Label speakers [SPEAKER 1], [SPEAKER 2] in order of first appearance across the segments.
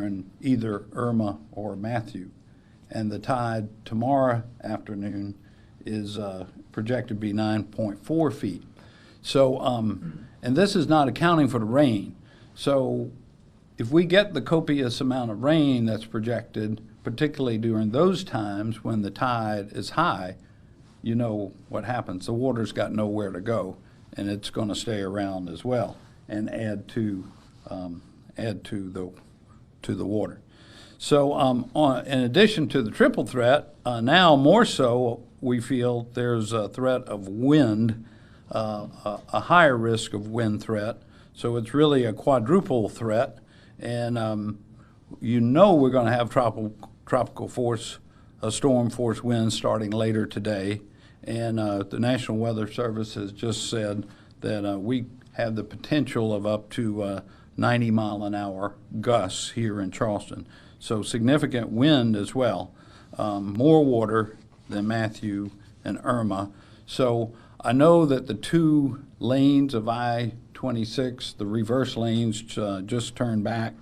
[SPEAKER 1] during either Irma or Matthew. And the tide tomorrow afternoon is projected to be 9.4 feet. So, and this is not accounting for the rain. So if we get the copious amount of rain that's projected, particularly during those times when the tide is high, you know what happens. The water's got nowhere to go, and it's going to stay around as well and add to the water. So in addition to the triple threat, now more so we feel there's a threat of wind, a higher risk of wind threat. So it's really a quadruple threat. And you know we're going to have tropical force, storm force winds starting later today. And the National Weather Service has just said that we have the potential of up to 90-mile-an-hour gusts here in Charleston. So significant wind as well, more water than Matthew and Irma. So I know that the 2 lanes of I-26, the reverse lanes, just turned back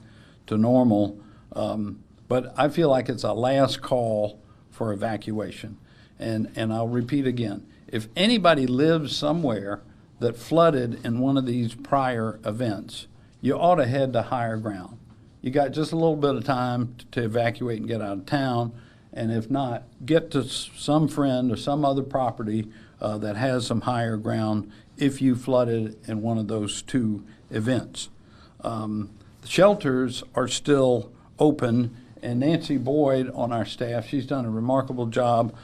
[SPEAKER 1] to normal, but I feel like it's a last call for evacuation. And I'll repeat again, if anybody lives somewhere that flooded in one of these prior events, you ought to head to higher ground. You got just a little bit of time to evacuate and get out of town, and if not, get to some friend or some other property that has some higher ground if you flooded in one of those 2 events. The shelters are still open, and Nancy Boyd on our staff, she's done a remarkable job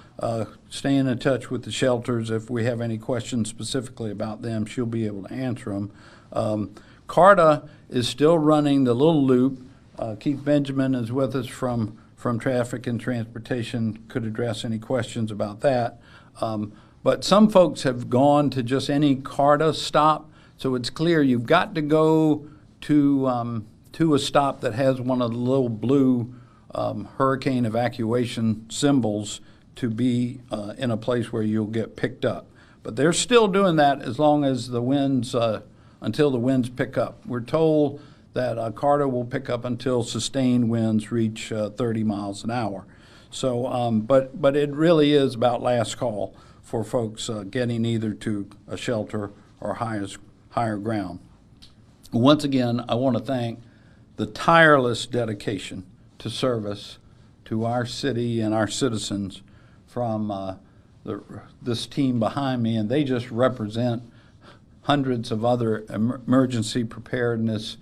[SPEAKER 1] staying in touch with the shelters. If we have any questions specifically about them, she'll be able to answer them. CARTA is still running the little loop. Keith Benjamin is with us from Traffic and Transportation, could address any questions about that. But some folks have gone to just any CARTA stop, so it's clear you've got to go to a stop that has one of the little blue hurricane evacuation symbols to be in a place where you'll get picked up. But they're still doing that as long as the winds, until the winds pick up. We're told that CARTA will pick up until sustained winds reach 30 miles an hour. So, but it really is about last call for folks getting either to a shelter or higher ground. Once again, I want to thank the tireless dedication to service to our city and our citizens from this team behind me, and they just represent hundreds of other emergency preparedness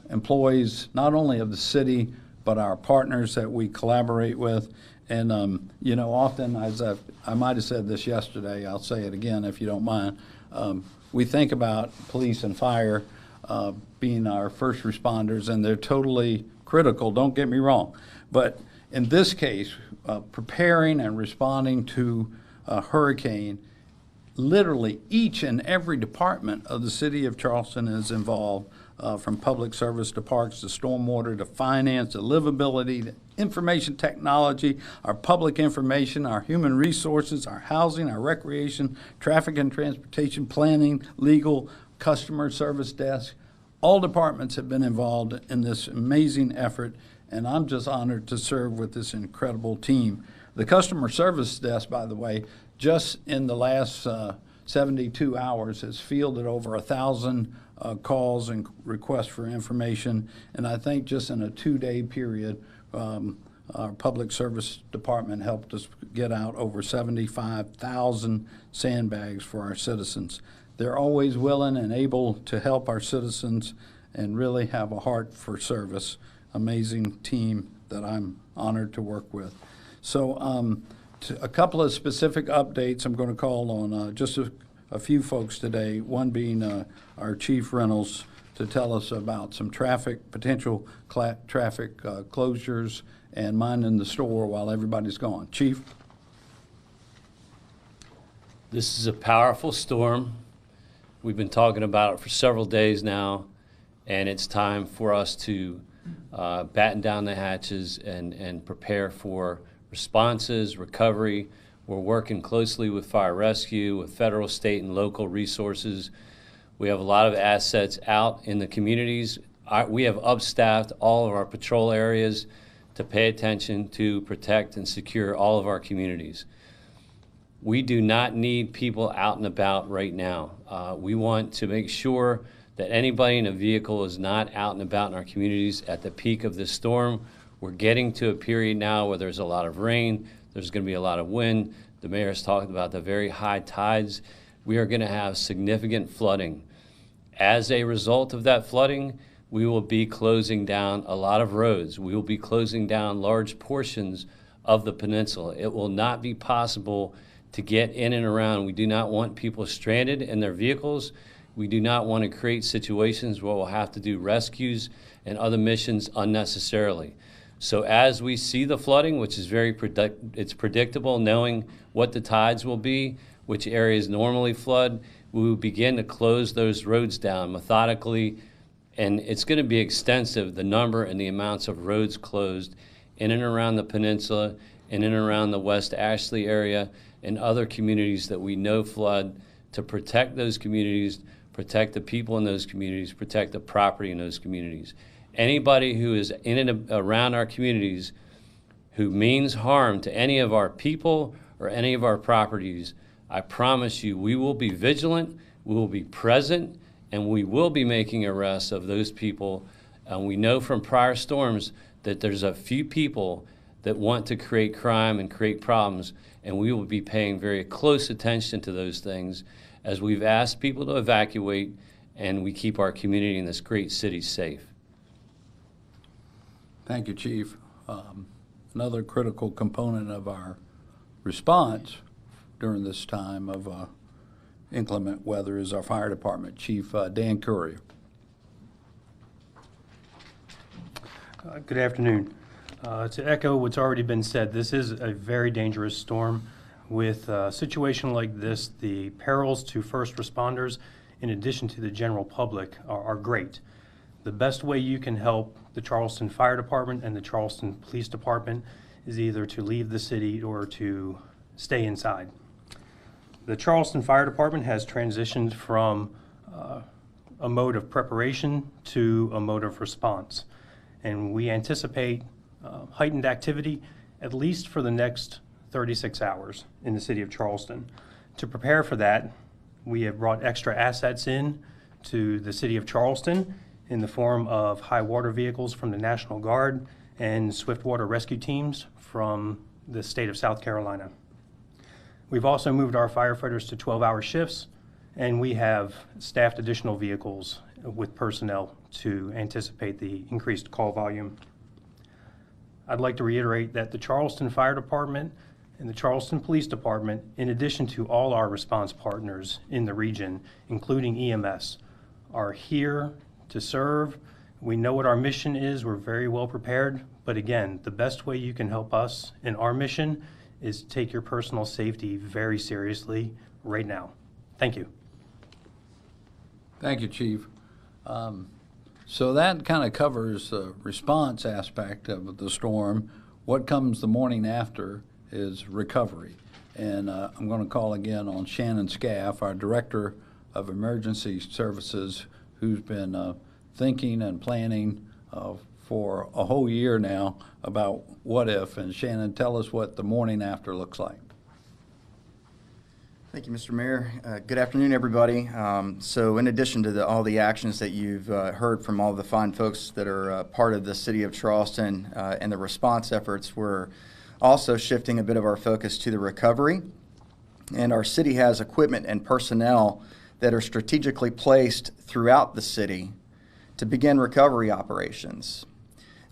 [SPEAKER 1] employees, not only of the city, but our partners that we collaborate with. And, you know, often, as I might have said this yesterday, I'll say it again if you don't mind, we think about police and fire being our first responders, and they're totally critical, don't get me wrong. But in this case, preparing and responding to a hurricane, literally each and every department of the city of Charleston is involved, from public service to parks to stormwater to finance to livability to information technology, our public information, our human resources, our housing, our recreation, traffic and transportation, planning, legal, customer service desk. All departments have been involved in this amazing effort, and I'm just honored to serve with this incredible team. The customer service desk, by the way, just in the last 72 hours has fielded over 1,000 calls and requests for information, and I think just in a 2-day period, our public service department helped us get out over 75,000 sandbags for our citizens. They're always willing and able to help our citizens and really have a heart for service. Amazing team that I'm honored to work with. So a couple of specific updates I'm going to call on just a few folks today, one being our Chief Reynolds to tell us about some potential traffic closures and minding the store while everybody's gone. Chief?
[SPEAKER 2] This is a powerful storm. We've been talking about it for several days now, and it's time for us to batten down the hatches and prepare for responses, recovery. We're working closely with fire rescue, with federal, state, and local resources. We have a lot of assets out in the communities We have upstaffed all of our patrol areas to pay attention to protect and secure all of our communities. We do not need people out and about right now. We want to make sure that anybody in a vehicle is not out and about in our communities at the peak of this storm. We're getting to a period now where there's a lot of rain, there's going to be a lot of wind. The mayor has talked about the very high tides. We are going to have significant flooding. As a result of that flooding, we will be closing down a lot of roads. We will be closing down large portions of the peninsula. It will not be possible to get in and around. We do not want people stranded in their vehicles. We do not want to create situations where we'll have to do rescues and other missions unnecessarily. So as we see the flooding, which is it's predictable, knowing what the tides will be, which areas normally flood, we will begin to close those roads down methodically, and it's going to be extensive, the number and the amounts of roads closed in and around the peninsula, in and around the West Ashley area, and other communities that we know flood, to protect those communities, protect the people in those communities, protect the property in those communities. Anybody who is in and around our communities who means harm to any of our people or any of our properties, I promise you, we will be vigilant, we will be present, and we will be making arrests of those people. And we know from prior storms that there's a few people that want to create crime and create problems, and we will be paying very close attention to those things as we've asked people to evacuate and we keep our community in this great city safe.
[SPEAKER 1] Thank you, Chief. Another critical component of our response during this time of inclement weather is our fire department. Chief Dan Currier.
[SPEAKER 3] Good afternoon. To echo what's already been said, this is a very dangerous storm. With a situation like this, the perils to first responders, in addition to the general public, are great. The best way you can help the Charleston Fire Department and the Charleston Police Department is either to leave the city or to stay inside. The Charleston Fire Department has transitioned from a mode of preparation to a mode of response. And we anticipate heightened activity at least for the next 36 hours in the city of Charleston. To prepare for that, we have brought extra assets in to the city of Charleston in the form of high water vehicles from the National Guard and swiftwater rescue teams from the state of South Carolina. We've also moved our firefighters to 12-hour shifts, and we have staffed additional vehicles with personnel to anticipate the increased call volume. I'd like to reiterate that the Charleston Fire Department and the Charleston Police Department, in addition to all our response partners in the region, including EMS, are here to serve. We know what our mission is. We're very well prepared. But again, the best way you can help us in our mission is take your personal safety very seriously right now. Thank you.
[SPEAKER 1] Thank you, Chief. So that kind of covers the response aspect of the storm. What comes the morning after is recovery. And I'm going to call again on Shannon Scaff, our Director of Emergency Services, who's been thinking and planning for a whole year now about what if. And Shannon, tell us what the morning after looks like.
[SPEAKER 4] Thank you, Mr. Mayor. Good afternoon, everybody. So in addition to all the actions that you've heard from all the fine folks that are part of the city of Charleston and the response efforts, we're also shifting a bit of our focus to the recovery. And our city has equipment and personnel that are strategically placed throughout the city to begin recovery operations.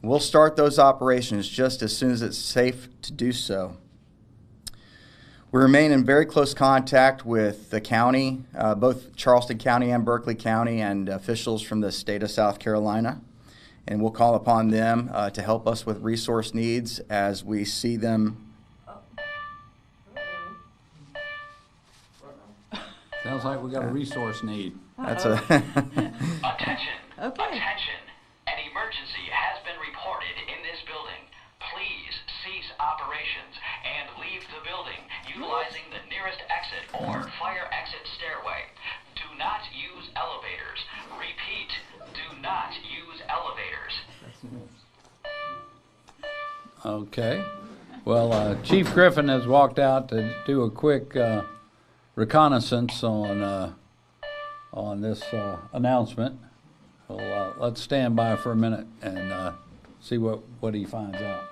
[SPEAKER 4] We'll start those operations just as soon as it's safe to do so. We remain in very close contact with the county, both Charleston County and Berkeley County, and officials from the state of South Carolina. And we'll call upon them to help us with resource needs as we see them.
[SPEAKER 1] Sounds like we got a resource need.
[SPEAKER 4] That's a
[SPEAKER 5] Attention.
[SPEAKER 6] Okay.
[SPEAKER 5] Attention. An emergency has been reported in this building. Please cease operations and leave the building utilizing the nearest exit or fire exit stairway. Do not use elevators. Repeat, do not use
[SPEAKER 1] Okay. Well, Chief Griffin has walked out to do a quick reconnaissance on this announcement. Well, let's stand by for a minute and see what he finds out.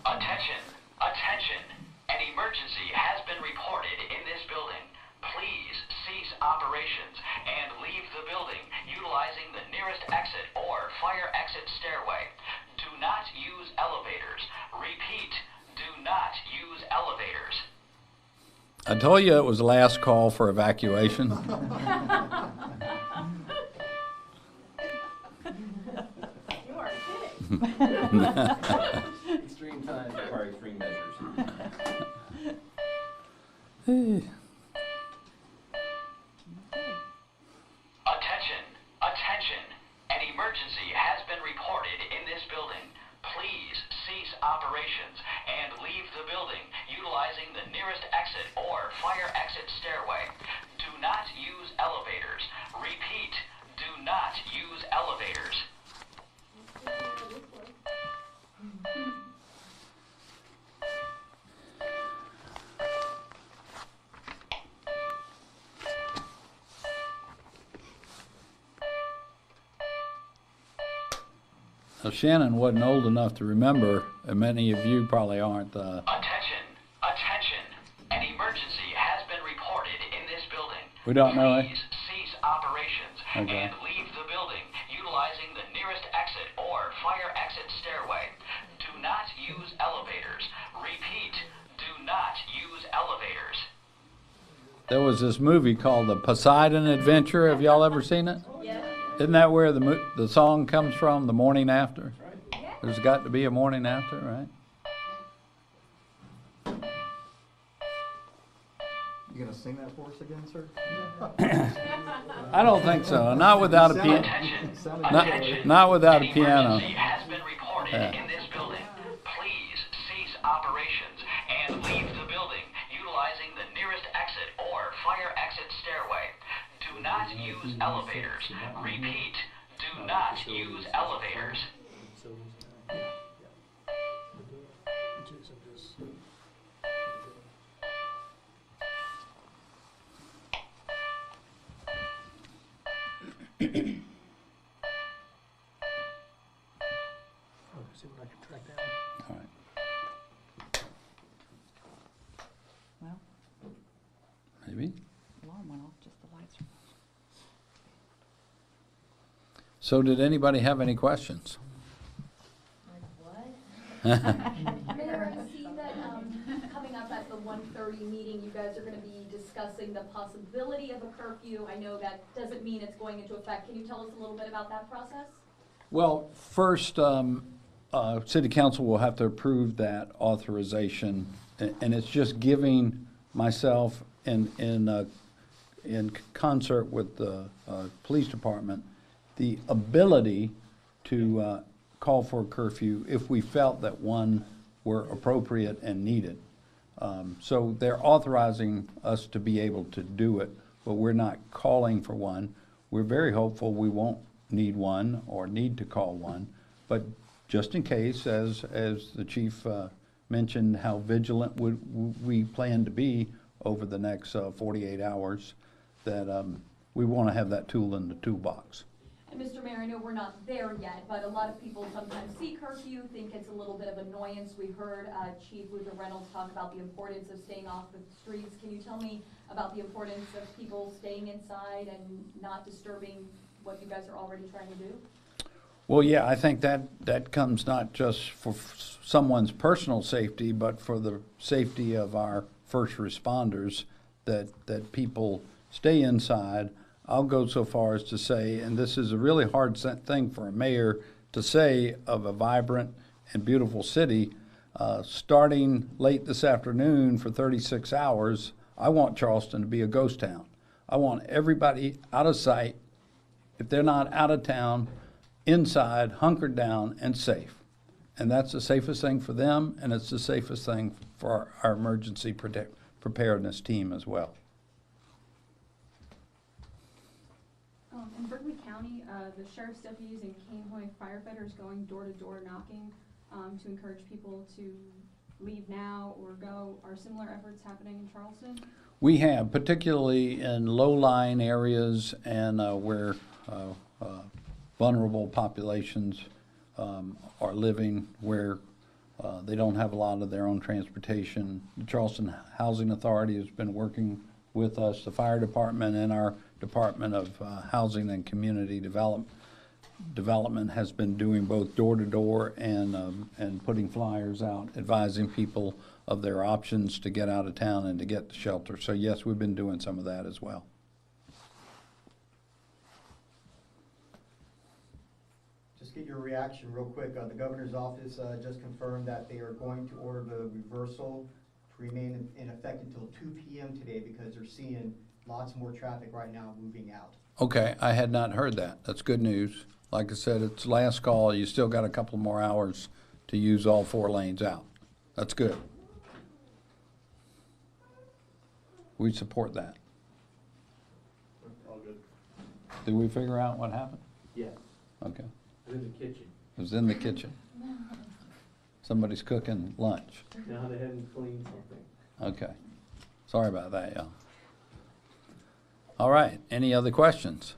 [SPEAKER 5] Attention, attention. An emergency has been reported in this building. Please cease operations and leave the building utilizing the nearest exit or fire exit stairway. Do not use elevators. Repeat, do not use elevators.
[SPEAKER 1] I told you it was the last call for evacuation.
[SPEAKER 6] You are kidding.
[SPEAKER 7] Extreme times require extreme measures.
[SPEAKER 5] Attention, attention. An emergency has been reported in this building. Please cease operations and leave the building utilizing the nearest exit or fire exit stairway. Do not use elevators. Repeat, do not use elevators.
[SPEAKER 1] Now, Shannon wasn't old enough to remember, and many of you probably aren't.
[SPEAKER 5] Attention, attention. An emergency has been reported in this building.
[SPEAKER 1] We don't know it.
[SPEAKER 5] Please cease operations
[SPEAKER 1] Okay.
[SPEAKER 5] and leave the building utilizing the nearest exit or fire exit stairway. Do not use elevators. Repeat, do not use elevators.
[SPEAKER 1] There was this movie called The Poseidon Adventure. Have y'all ever seen it?
[SPEAKER 6] Yes.
[SPEAKER 1] Isn't that where the song comes from, The Morning After? There's got to be a morning after, right?
[SPEAKER 4] You gonna sing that for us again, sir?
[SPEAKER 1] I don't think so. Not without a piano.
[SPEAKER 5] Attention,
[SPEAKER 1] Not,
[SPEAKER 5] attention.
[SPEAKER 1] not without a
[SPEAKER 5] An
[SPEAKER 1] piano.
[SPEAKER 5] emergency has been reported
[SPEAKER 1] Yeah.
[SPEAKER 5] in this building. Please cease operations and leave the building utilizing the nearest exit or fire exit stairway. Do not use elevators. Repeat, do not use elevators.
[SPEAKER 3] See what I can track down.
[SPEAKER 1] All right.
[SPEAKER 8] Well,
[SPEAKER 1] Maybe.
[SPEAKER 8] alarm went off, just the lights are off.
[SPEAKER 1] So did anybody have any questions?
[SPEAKER 6] Mayor, I see that coming up at the 1:30 meeting, you guys are going to be discussing the possibility of a curfew. I know that doesn't mean it's going into effect. Can you tell us a little bit about that process?
[SPEAKER 1] Well, first, City Council will have to approve that authorization, and it's just giving myself in concert with the police department the ability to call for a curfew if we felt that one were appropriate and needed. So they're authorizing us to be able to do it, but we're not calling for one. We're very hopeful we won't need one or need to call one, but just in case, as the chief mentioned, how vigilant we plan to be over the next 48 hours, that we want to have that tool in the toolbox.
[SPEAKER 6] And Mr. Mayor, I know we're not there yet, but a lot of people sometimes see curfew, think it's a little bit of annoyance. We heard Chief Luther Reynolds talk about the importance of staying off the streets. Can you tell me about the importance of people staying inside and not disturbing what you guys are already trying to do?
[SPEAKER 1] Well, yeah, I think that comes not just for someone's personal safety, but for the safety of our first responders, that people stay inside. I'll go so far as to say, and this is a really hard thing for a mayor to say of a vibrant and beautiful city, starting late this afternoon for 36 hours, I want Charleston to be a ghost town. I want everybody out of sight. If they're not out of town, inside, hunkered down, and safe. And that's the safest thing for them, and it's the safest thing for our emergency preparedness team as well.
[SPEAKER 6] In Berkeley County,
[SPEAKER 9] County, the sheriff's deputies and Canehoy firefighters going door to door knocking to encourage people to leave now or go. Are similar efforts happening in Charleston?
[SPEAKER 1] We have, particularly in low-lying areas and where vulnerable populations are living, where they don't have a lot of their own transportation. The Charleston Housing Authority has been working with us, the fire department, and our Department of Housing and Community Development has been doing both door-to-door and putting flyers out, advising people of their options to get out of town and to get to shelter. So yes, we've been doing some of that as well.
[SPEAKER 10] Just get your reaction real quick. The governor's office just confirmed that they are going to order the reversal to remain in effect until 2 p.m. today because they're seeing lots more traffic right now moving out.
[SPEAKER 1] Okay, I had not heard that. That's good news. Like I said, it's last call. You still got a couple more hours to use all 4 lanes out. That's good. We support that.
[SPEAKER 7] All good.
[SPEAKER 1] Did we figure out what happened?
[SPEAKER 7] Yeah,
[SPEAKER 1] Okay.
[SPEAKER 7] in the kitchen.
[SPEAKER 1] It was in the kitchen. Somebody's cooking lunch.
[SPEAKER 7] Now they hadn't cleaned something.
[SPEAKER 1] Okay. Sorry about that, y'all. All right, any other questions?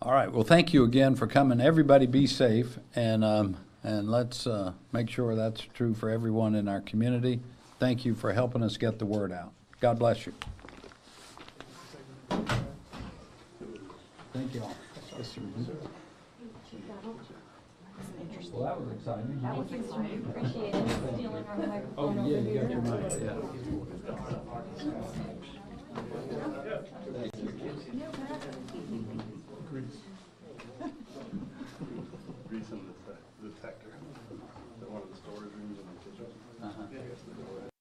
[SPEAKER 1] All right, well, thank you again for coming. Everybody be safe, and let's make sure that's true for everyone in our community. Thank you for helping us get the word out. God bless you. Thank you all. Well, that was exciting.
[SPEAKER 6] That was exciting. Appreciate it. Stealing our microphone over
[SPEAKER 1] Yeah, you got
[SPEAKER 6] here.
[SPEAKER 1] your mic, yeah.
[SPEAKER 11] Grease in the detector. One of the storage rooms in the kitchen.